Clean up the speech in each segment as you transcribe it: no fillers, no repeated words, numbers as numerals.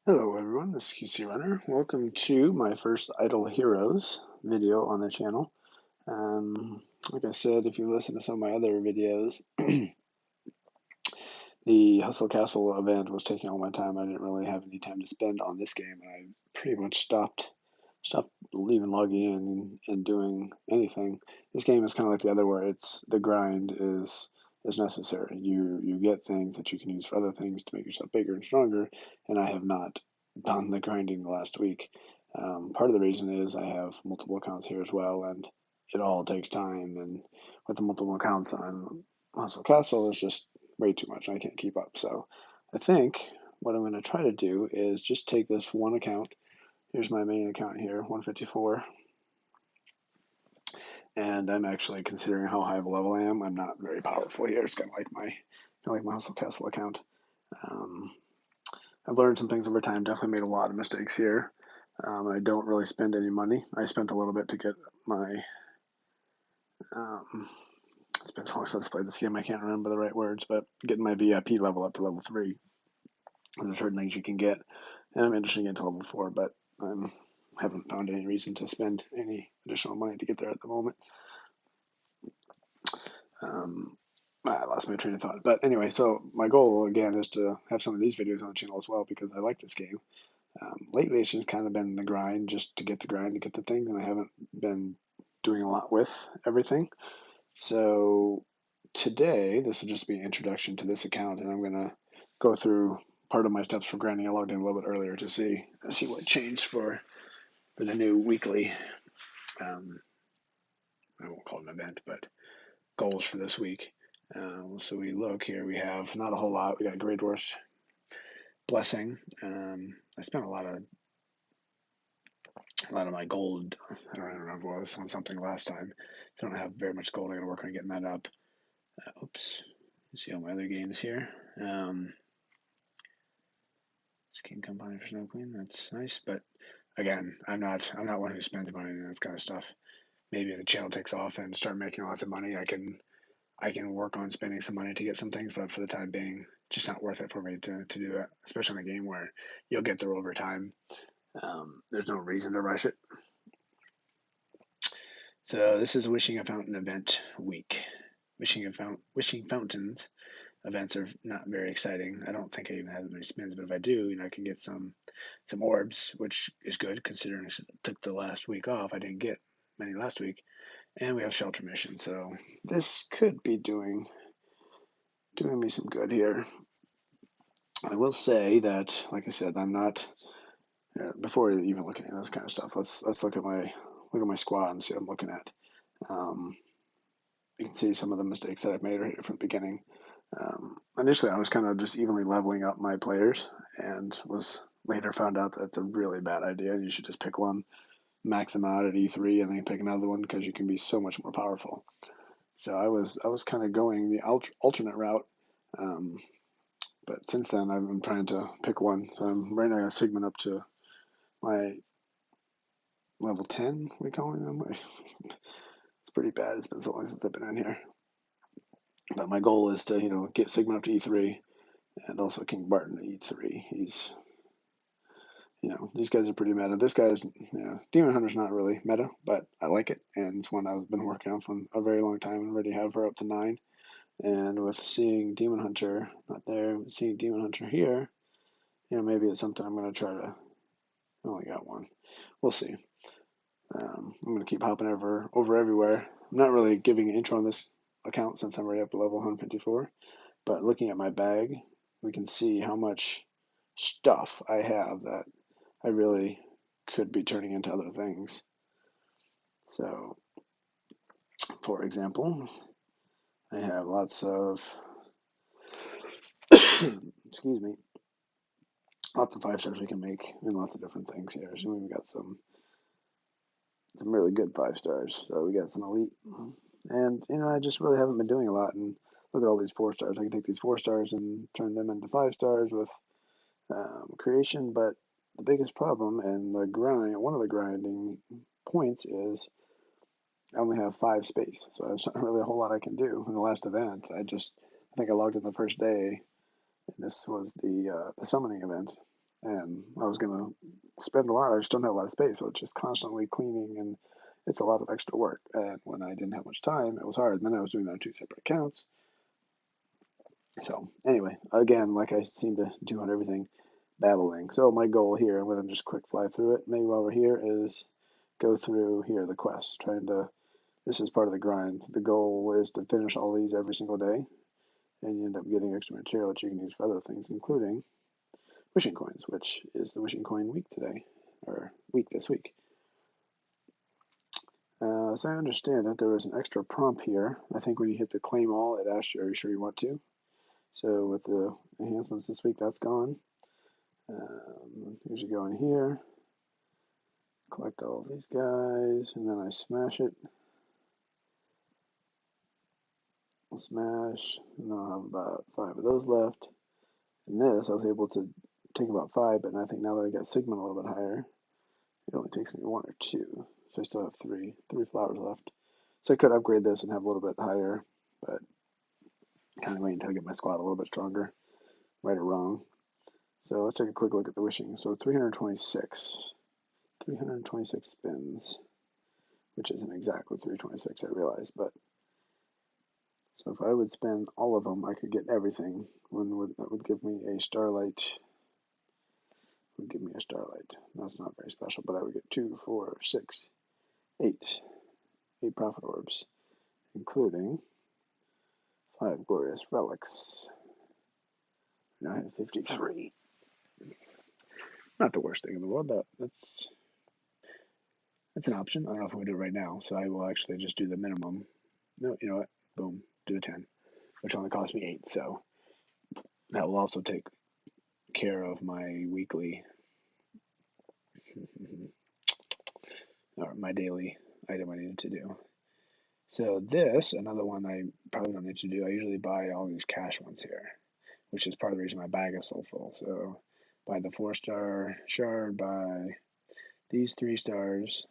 Hello everyone, this is QC Runner. Welcome to my first Idle Heroes video on the channel. Like I said, if you listen to some of my other videos, the Hustle Castle event was taking all my time. I didn't really have any time to spend on this game, and I pretty much stopped even logging in and doing anything. This game is kind of like the other, where it's the grind is necessary. You get things that you can use for other things to make yourself bigger and stronger, and I have not done the grinding the last week. Part of the reason is I have multiple accounts here as well, and it all takes time. And with the multiple accounts on Hustle Castle, it's just way too much. I can't keep up. So I think what I'm going to try to do is just take this one account. Here's my main account here, 154. And I'm actually considering how high of a level I am. I'm not very powerful here. It's kind of like my Hustle Castle account. Um, I've learned some things over time. Definitely made a lot of mistakes here. I don't really spend any money. I spent a little bit to get my. Um, it's been so long since I played this game. I can't remember the right words, but getting my VIP level up to level 3. There's certain things you can get, and I'm interested in getting to level 4, but I haven't found any reason to spend any additional money to get there at the moment. Um, I lost my train of thought. But anyway, so my goal again is to have some of these videos on the channel as well because I like this game. Lately, it's just kind of been the grind, just to get the grind to get the things, and I haven't been doing a lot with everything. So today, this will just be an introduction to this account, and I'm gonna go through part of my steps for grinding. I logged in a little bit earlier to see what changed for the new weekly. Um, I won't call it an event, but goals for this week. So we look here. We have not a whole lot. We got Great Dwarf's Blessing. I spent a lot of my gold. I don't remember what was on something last time. I don't have very much gold. I got to work on getting that up. Oops. Let's see all my other games here. Skin Company for Snow Queen. That's nice, but again, I'm not one who spends money on that kind of stuff. Maybe if the channel takes off and start making lots of money, I can work on spending some money to get some things, but for the time being, just not worth it for me to do that, especially in a game where you'll get there over time. There's no reason to rush it. So this is a Wishing a Fountain event week. Wishing fountains events are not very exciting. I don't think I even have that many spins, but if I do, I can get some orbs, which is good considering I took the last week off. I didn't get many last week, and we have shelter mission, so this could be doing me some good here. I will say that, like I said, I'm not. Before even looking at this kind of stuff, let's look at my squad and see what I'm looking at. Um, you can see some of the mistakes that I've made right here from the beginning. Initially, I was kind of just evenly leveling up my players, and was later found out that that's a really bad idea. You should just pick one, max them out at E3, and then pick another one because you can be so much more powerful. So I was kind of going the alternate route. Um, but since then, I'm trying to pick one. So I'm right now segment up to my level 10. We calling them? It's pretty bad. It's been so long since I've been in here. But my goal is to get Sigma up to E3, and also King Barton to E3. He's these guys are pretty meta. This guy's Demon Hunter's not really meta, but I like it, and it's one I've been working on for a very long time and already have her up to 9. And with seeing Demon Hunter not there, seeing Demon Hunter here, maybe it's something I'm going to try to. I only got one. We'll see. I'm going to keep hopping over everywhere. I'm not really giving an intro on this account since I'm already up to level 154. But looking at my bag, we can see how much stuff I have that I really could be turning into other things. So, for example, I have lots of, excuse me, lots of 5 stars we can make and lots of different things here. So we've got some really good 5 stars. So we got some elite, and I just really haven't been doing a lot. And look at all these 4 stars. I can take these 4 stars and turn them into 5 stars with creation. But the biggest problem and one of the grinding points is I only have 5 space, so there's not really a whole lot I can do. In the last event, I think I logged in the first day, and this was the summoning event, and I was going to spend a lot. I just don't have a lot of space, so it's just constantly cleaning, and it's a lot of extra work. And when I didn't have much time, it was hard. And then I was doing that on 2 separate accounts. So anyway, again, like I seem to do on everything, babbling. So my goal here, I'm going to just quick fly through it. Maybe while we're here is go through here the quest, trying to. This is part of the grind. The goal is to finish all these every single day, and you end up getting extra material that you can use for other things, including wishing coins, which is the wishing coin week today, or week this week. As I understand it, there was an extra prompt here. I think when you hit the claim all, it asks you, are you sure you want to? So with the enhancements this week, that's gone. Usually go in here, collect all of these guys, and then I smash it. I'll smash, and then I'll have about 5 of those left. And this, I was able to take about 5, but I think now that I got Sigmund a little bit higher, it only takes me 1 or 2. So I still have three flowers left. So I could upgrade this and have a little bit higher, but kind of wait until I get my squad a little bit stronger, right or wrong. So let's take a quick look at the wishing. So 326 spins, which isn't exactly 326, I realize, but so if I would spend all of them, I could get everything. That would give me a starlight. Would give me a starlight. That's not very special, but I would get 2, 4, 6, 8 profit orbs, including 5 glorious relics. Now I have 53. Not the worst thing in the world. That's an option. I don't know if I'm gonna do it right now, so I will actually just do the minimum. No, you know what? Boom, do a 10, which only cost me 8. So that will also take care of my weekly, or my daily item I needed to do. So this, another one I probably don't need to do. I usually buy all these cash ones here, which is part of the reason my bag is so full. So buy the 4-star shard, buy these 3 stars.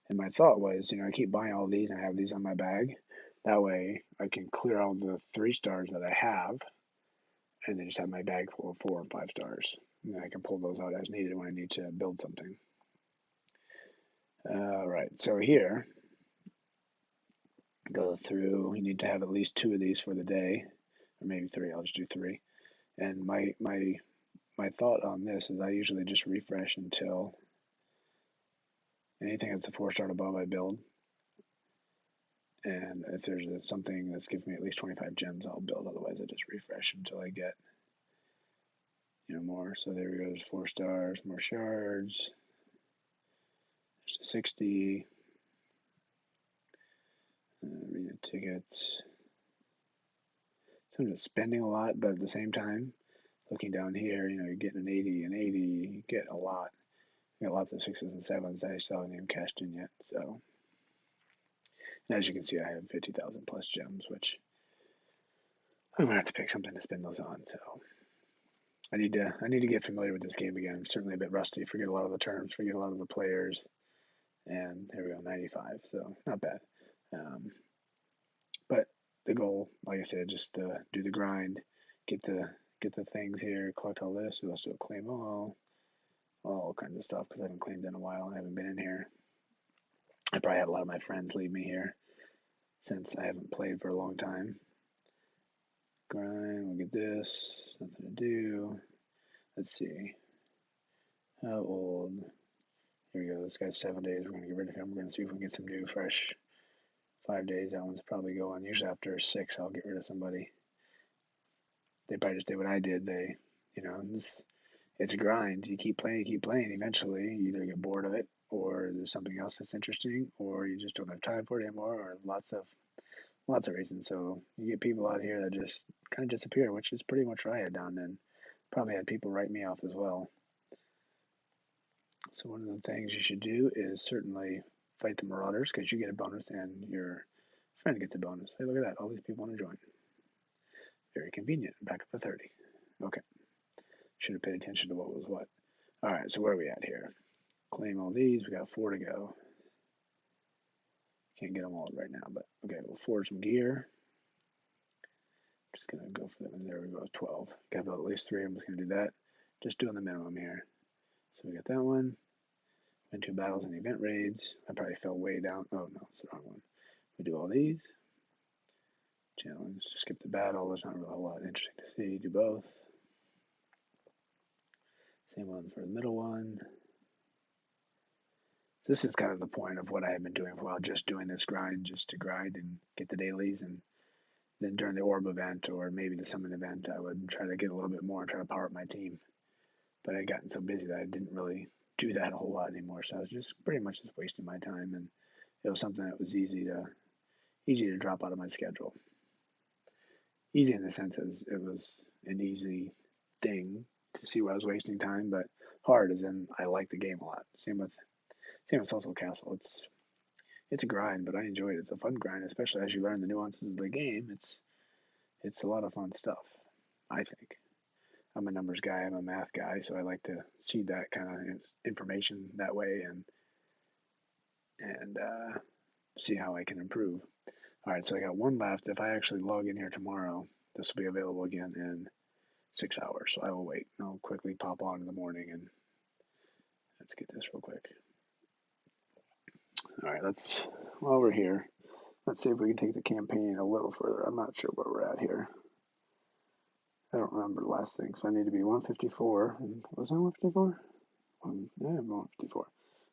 And my thought was, I keep buying all these and I have these on my bag. That way I can clear all the 3 stars that I have and then just have my bag full of 4 and 5 stars. And then I can pull those out as needed when I need to build something. All right, so here, go through, you need to have at least 2 of these for the day, or maybe 3, I'll just do 3. And my thought on this is I usually just refresh until anything that's a 4-star above I build. And if there's something that's giving me at least 25 gems, I'll build. Otherwise, I just refresh until I get, more. So there we go. There's 4 stars, more shards. There's 60. Arena tickets. So I'm just spending a lot, but at the same time, looking down here, you're getting an 80, you get a lot. You got lots of 6s and 7s that I still haven't even cashed in yet. So, and as you can see, I have 50,000 plus gems, which I'm gonna have to pick something to spend those on. So I need to get familiar with this game again. I'm certainly a bit rusty. Forget a lot of the terms, forget a lot of the players. And here we go, 95. So not bad. But the goal, like I said, just to do the grind, get the things here, collect all this. We also claim all kinds of stuff because I haven't claimed in a while. I haven't been in here. I probably had a lot of my friends leave me here since I haven't played for a long time. Grind, we'll get this. Nothing to do. Let's see. How old? Here we go. This guy's 7 days. We're going to get rid of him. We're going to see if we can get some new, fresh 5 days. That one's probably going. Usually after 6, I'll get rid of somebody. They probably just did what I did. They, it's a grind. You keep playing. Eventually, you either get bored of it, or there's something else that's interesting, or you just don't have time for it anymore, or lots of reasons. So you get people out here that just kind of disappear, which is pretty much what I had done, and probably had people write me off as well. So one of the things you should do is certainly fight the marauders, because you get a bonus and your friend gets a bonus. Hey, look at that. All these people want to join. Very convenient. Back up to 30. Okay. Should have paid attention to what was what. All right, so where are we at here? Claim all these. We got 4 to go. Can't get them all right now, but okay, we'll forge some gear. Just going to go for them. And there we go, 12. Got about at least 3. I'm just going to do that. just doing the minimum here. So we got that one. Win 2 battles and event raids. I probably fell way down. Oh no, it's the wrong one. We do all these. Challenge, skip the battle. There's not really a whole lot interesting to see. Do both. Same one for the middle one. This is kind of the point of what I have been doing for a while, just doing this grind, just to grind and get the dailies. And then during the orb event or maybe the summon event, I would try to get a little bit more and try to power up my team. But I had gotten so busy that I didn't really do that a whole lot anymore. So I was just pretty much just wasting my time, and it was something that was easy to drop out of my schedule. Easy in the sense as it was an easy thing to see where I was wasting time, but hard as in I like the game a lot. Same with Social Castle. It's a grind, but I enjoy it. It's a fun grind, especially as you learn the nuances of the game. It's a lot of fun stuff, I think. I'm a numbers guy, I'm a math guy, so I like to see that kind of information that way and see how I can improve. All right, so I got one left. If I actually log in here tomorrow, this will be available again in 6 hours. So I will wait. I'll quickly pop on in the morning and let's get this real quick. All right, while we're here, let's see if we can take the campaign a little further. I'm not sure where we're at here. I don't remember the last thing, so I need to be 154. Was I 154? Yeah, I'm 154.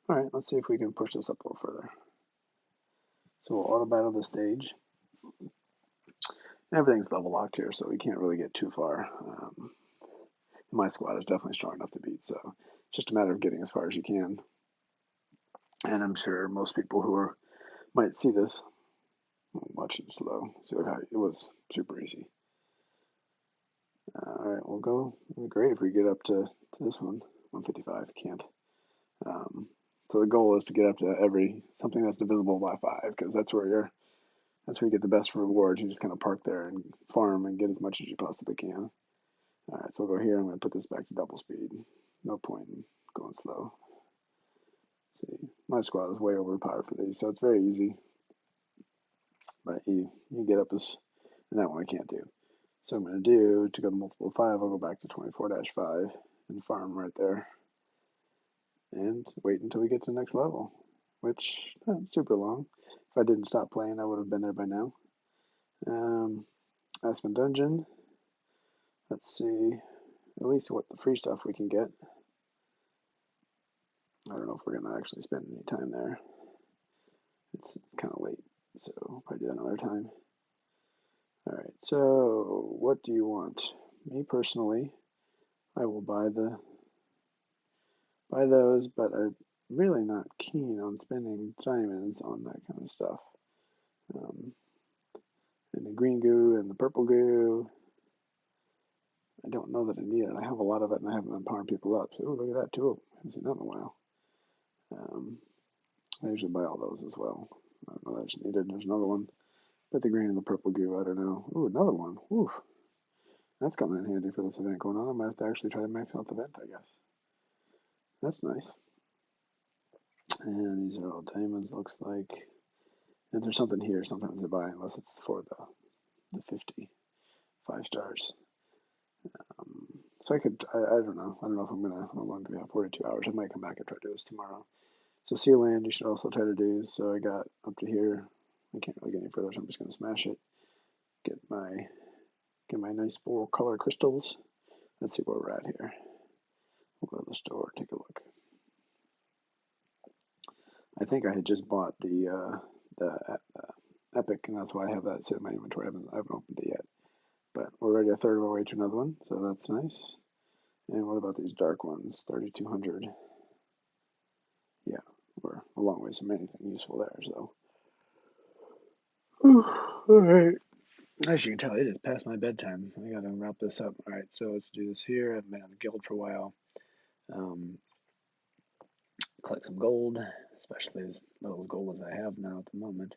All right, let's see if we can push this up a little further. So we'll auto battle the stage. Everything's level locked here, so we can't really get too far. My squad is definitely strong enough to beat, so it's just a matter of getting as far as you can. And I'm sure most people who might see this, watch it slow. See how it was super easy. All right, we'll go. It'd be great if we get up to this one, 155. Can't. So the goal is to get up to something that's divisible by 5, because that's where you get the best rewards. You just kind of park there and farm and get as much as you possibly can. All right, so we'll go here. I'm going to put this back to double speed. No point in going slow. See, my squad is way overpowered for these, so it's very easy. But you get up and that one I can't do. So I'm going to do, to go to multiple 5, I'll go back to 24-5 and farm right there. And wait until we get to the next level, which not super long. If I didn't stop playing, I would have been there by now. Aspen Dungeon. Let's see at least what the free stuff we can get. I don't know if we're going to actually spend any time there. It's kind of late, so we'll probably do that another time. All right, so what do you want? Me personally, I will buy those, but I'm really not keen on spending diamonds on that kind of stuff. And the green goo and the purple goo, I don't know that I need it. I have a lot of it, and I haven't been powering people up. So, look at that too. I haven't seen that in a while. I usually buy all those as well. I don't know that I just needed. There's another one. But the green and the purple goo, I don't know. Ooh, another one. Oof. That's coming in handy for this event going on. I might have to actually try to max out the event, I guess. That's nice. And these are all diamonds, looks like. And there's something here sometimes I buy, unless it's for the 50 5 stars. So I don't know. I don't know if I'm going to be 42 hours. I might come back and try to do this tomorrow. So Sealand, you should also try to do. So I got up to here. I can't really get any further, so I'm just going to smash it. Get my nice 4 color crystals. Let's see where we're at here. We'll go to the store, take a look. I think I had just bought the Epic, and that's why I have that sitting in my inventory. I haven't opened it yet. But we're already a third of our way to another one, so that's nice. And what about these dark ones? 3,200. Yeah, we're a long ways from anything useful there, so. Alright. As you can tell, it is past my bedtime. I gotta wrap this up. Alright, so let's do this here. I've been on the guild for a while. Collect some gold, especially as little gold as I have now at the moment.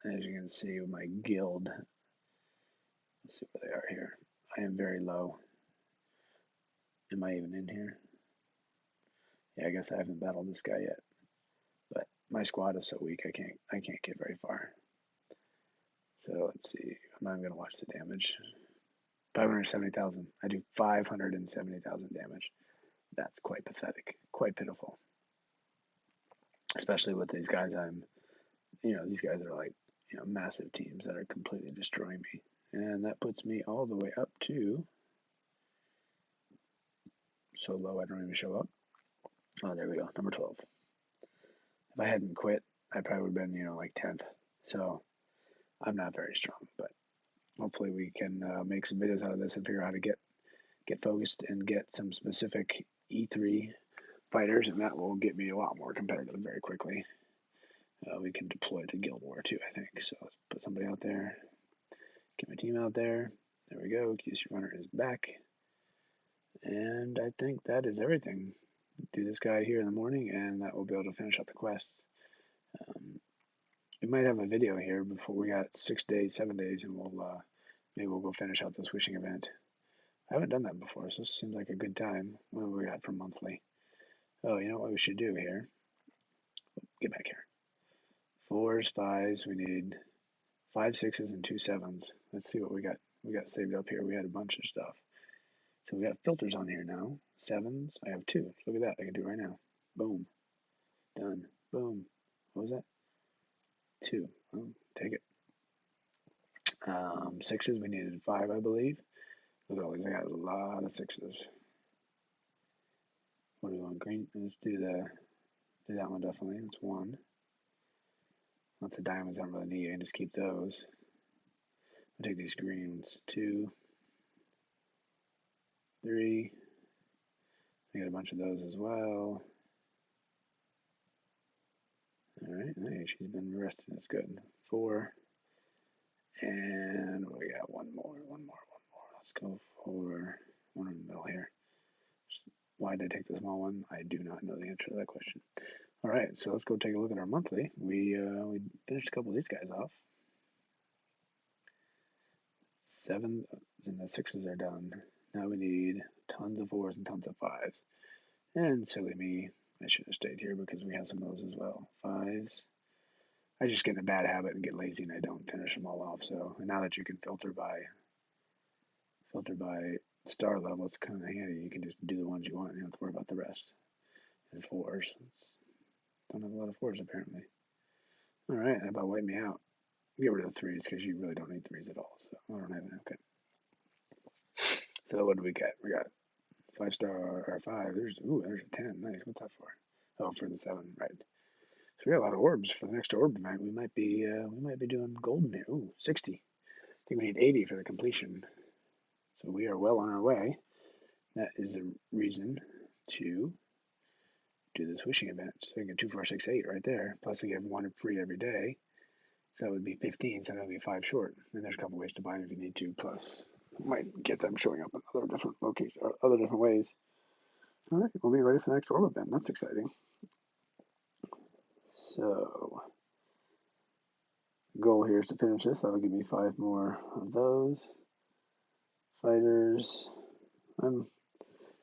As you can see with my guild, let's see where they are here. I am very low. Am I even in here? Yeah, I guess I haven't battled this guy yet. But my squad is so weak I can't get very far. So let's see. I'm not even gonna watch the damage. 570,000. I do 570,000 damage. That's quite pathetic, quite pitiful. Especially with these guys, these guys are like, massive teams that are completely destroying me. And that puts me all the way up to, so low I don't even show up. Oh, there we go, number 12. If I hadn't quit, I probably would have been, like 10th. So I'm not very strong, but hopefully we can make some videos out of this and figure out how to get focused and get some specific E3 fighters, and that will get me a lot more competitive very quickly. We can deploy to Guild War too, I think. So let's put somebody out there. Get my team out there. There we go. QC Runner is back. And I think that is everything. Do this guy here in the morning, and that will be able to finish out the quest. We might have a video here before we got 6 days, 7 days, and maybe we'll go finish out this wishing event. I haven't done that before, so this seems like a good time. What have we got for monthly? Oh, you know what we should do here? Get back here. 4s, 5s. We need 5 6s and 2 7s. Let's see what we got. We got saved up here. We had a bunch of stuff. So we got filters on here now. 7s. I have 2. Look at that. I can do it right now. Boom. Done. Boom. What was that? 2. Oh, take it. 6s. We needed 5, I believe. Look at all these. I got a lot of 6s. What do we want? Green? Let's do that one definitely. That's 1. Lots of diamonds I don't really need. I can just keep those. I'll take these greens. 2, 3. I got a bunch of those as well. Alright, hey, she's been resting. That's good. 4. And we got one more. Let's go for one in the middle here. Why did I take the small one? I do not know the answer to that question. All right, so let's go take a look at our monthly. We finished a couple of these guys off. 7s and the 6s are done. Now we need tons of 4s and tons of 5s. And silly me, I should have stayed here because we have some of those as well. 5s. I just get in a bad habit and get lazy and I don't finish them all off. So now that you can filter by star level, it's kind of handy. You can just do the ones you want. You don't have to worry about the rest. And 4s. Don't have a lot of 4s apparently. All right, how about wipe me out? Get rid of the 3s because you really don't need 3s at all. So I don't have any. Okay. So what do we get? We got 5-star or 5. There's a 10. Nice. What's that for? Oh, for the 7, right? So we got a lot of orbs for the next orb event. We might be doing golden here. Ooh, 60. I think we need 80 for the completion. So we are well on our way. That is a reason to do this wishing event. So I get 2, 4, 6, 8 right there. Plus I give 1 free every day. So that would be 15, so that would be 5 short. And there's a couple ways to buy them if you need to. Plus, you might get them showing up in other different locations or other different ways. All right, we'll be ready for the next orb event. That's exciting. So, the goal here is to finish this. That'll give me 5 more of those fighters.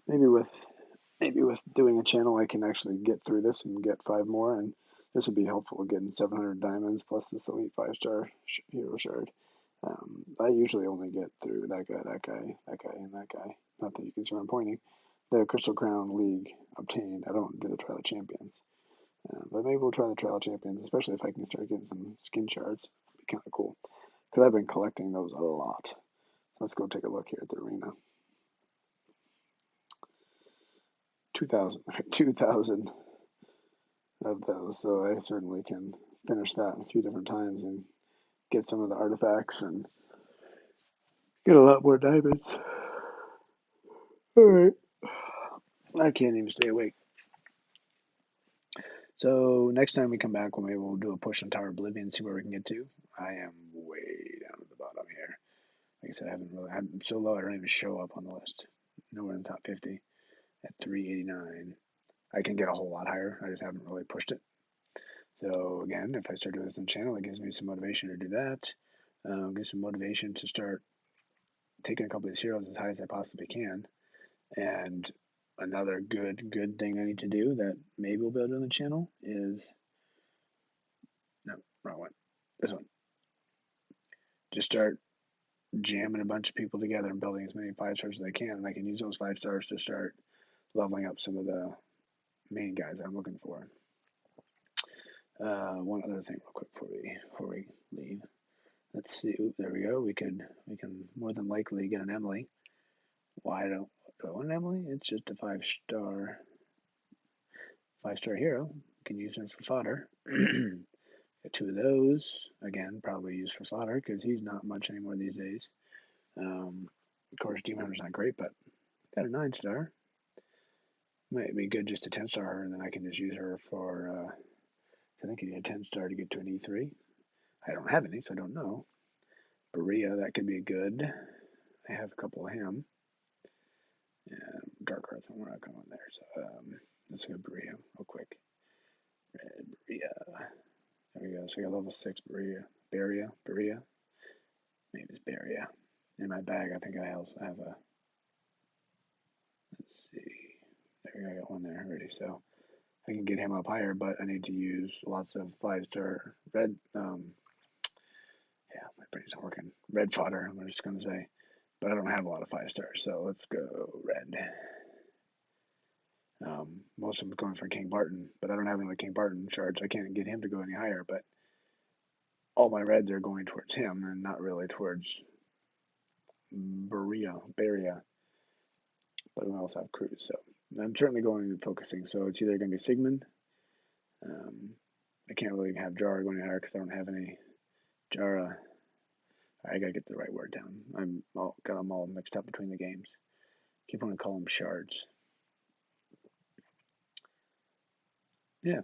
Maybe with doing a channel, I can actually get through this and get 5 more, and this would be helpful getting 700 diamonds plus this elite 5-star hero shard. I usually only get through that guy, and that guy. Not that you can see where I'm pointing. The Crystal Crown League obtained. I don't do the Trial of Champions. But maybe we'll try the Trial of Champions, especially if I can start getting some skin shards. It'd be kind of cool. Because I've been collecting those a lot. Let's go take a look here at the arena. 2,000 of those, so I certainly can finish that a few different times and get some of the artifacts and get a lot more diamonds. Alright. I can't even stay awake. So next time we come back, maybe we'll do a push on Tower Oblivion and see where we can get to. I am way down at the bottom here. Like I said, I'm so low I don't even show up on the list. Nowhere in the top 50 at 389. I can get a whole lot higher. I just haven't really pushed it. So again, if I start doing this on the channel, it gives me some motivation to do that. Gives some motivation to start taking a couple of these heroes as high as I possibly can. And another good thing I need to do that maybe we'll be able to do on the channel is, no, wrong one. This one. Just start jamming a bunch of people together and building as many 5 stars as I can, and I can use those 5 stars to start leveling up some of the main guys I'm looking for. One other thing, real quick, before we leave. Let's see. Ooh, there we go. We can more than likely get an Emily. Why do I want an Emily? It's just a 5-star hero. Can use him for fodder. Get 2 of those. Again, probably used for fodder because he's not much anymore these days. Of course, Demon Hunter's not great, but got a 9-star. Might be good just a 10-star, and then I can just use her for. I think you need a 10-star to get to an E3. I don't have any, so I don't know. Berea, that could be good. I have a couple of him. Dark Earth, we're not going there. So let's go Berea real quick. Red Berea. There we go. So we got level 6 Berea. Berea. Maybe it's Berea. In my bag, I think I also have a. Let's see. There we go. I got one there already. So I can get him up higher, but I need to use lots of 5-star red. Yeah, my brain's not working. Red fodder, I'm just going to say. But I don't have a lot of 5-stars, so let's go red. Most of them going for King Barton, but I don't have any King Barton shards. I can't get him to go any higher, but all my reds are going towards him and not really towards Berea. But we also have Cruz, so I'm certainly going and focusing. So it's either going to be Sigmund. I can't really have Jara going any higher because I don't have any Jara. I gotta get the right word down. Got them all mixed up between the games. Keep on calling them shards. Yeah,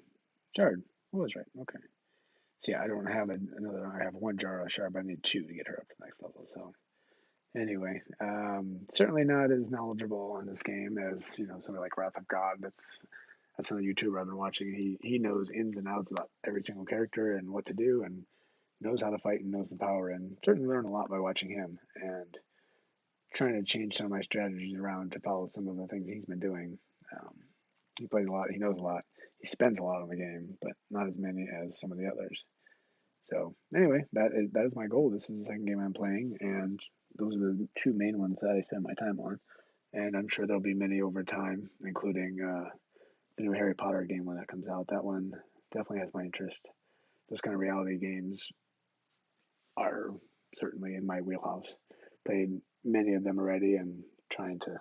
shard. I was right. Okay. See, I don't have another. I have one Jara shard, but I need 2 to get her up to the next level. So anyway, certainly not as knowledgeable on this game as somebody like Wrath of God. That's another YouTuber I've been watching. He knows ins and outs about every single character and what to do, and knows how to fight and knows the power. And certainly learn a lot by watching him and trying to change some of my strategies around to follow some of the things he's been doing. He plays a lot. He knows a lot. He spends a lot on the game, but not as many as some of the others. So anyway, that is my goal. This is the second game I'm playing, and those are the 2 main ones that I spend my time on. And I'm sure there'll be many over time, including the new Harry Potter game when that comes out. That one definitely has my interest. Those kind of reality games are certainly in my wheelhouse. Played many of them already, and trying to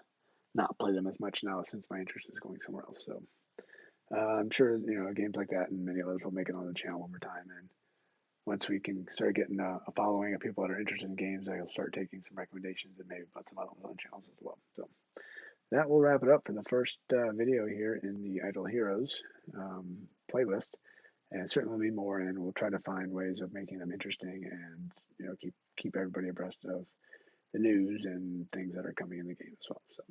not play them as much now since my interest is going somewhere else. So I'm sure games like that and many others will make it on the channel over time. And once we can start getting a following of people that are interested in games, I'll start taking some recommendations and maybe put some other on channels as well. So that will wrap it up for the first video here in the Idle Heroes playlist. And certainly will be more, and we'll try to find ways of making them interesting and keep everybody abreast of the news and things that are coming in the game as well. So